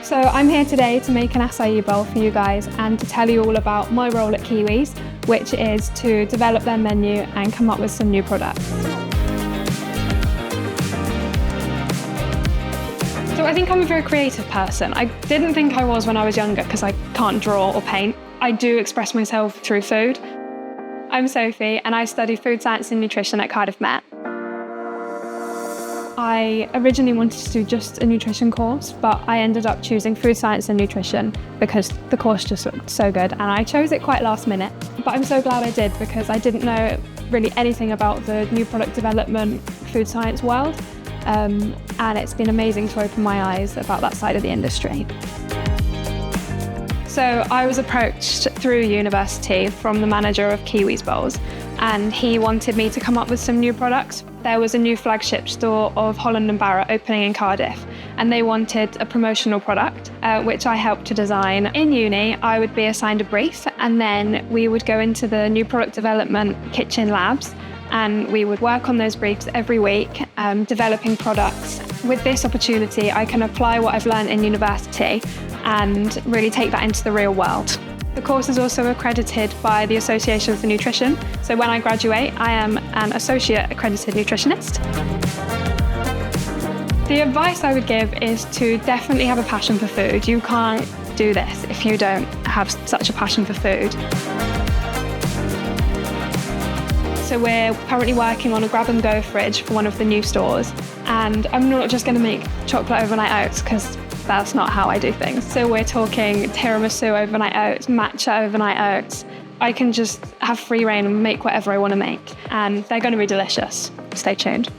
So I'm here today to make an acai bowl for you guys and to tell you all about my role at Kiwi's, which is to develop their menu and come up with some new products. So I think I'm a very creative person. I didn't think I was when I was younger because I can't draw or paint. I do express myself through food. I'm Sophie and I study food science and nutrition at Cardiff Met. I originally wanted to do just a nutrition course, but I ended up choosing food science and nutrition because the course just looked so good, and I chose it quite last minute. But I'm so glad I did because I didn't know really anything about the new product development food science world, and it's been amazing to open my eyes about that side of the industry. So I was approached through university from the manager of Kiwi's Bowls, and he wanted me to come up with some new products. There was a new flagship store of Holland Barrett opening in Cardiff, and they wanted a promotional product, which I helped to design. In uni, I would be assigned a brief, and then we would go into the new product development kitchen labs, and we would work on those briefs every week, developing products. With this opportunity, I can apply what I've learned in university and really take that into the real world. The course is also accredited by the Association for Nutrition, so when I graduate, I am an associate accredited nutritionist. The advice I would give is to definitely have a passion for food. You can't do this if you don't have such a passion for food. So we're currently working on a grab-and-go fridge for one of the new stores, and I'm not just going to make chocolate overnight oats because that's not how I do things. So we're talking tiramisu overnight oats, matcha overnight oats. I can just have free reign and make whatever I want to make, and they're going to be delicious. Stay tuned.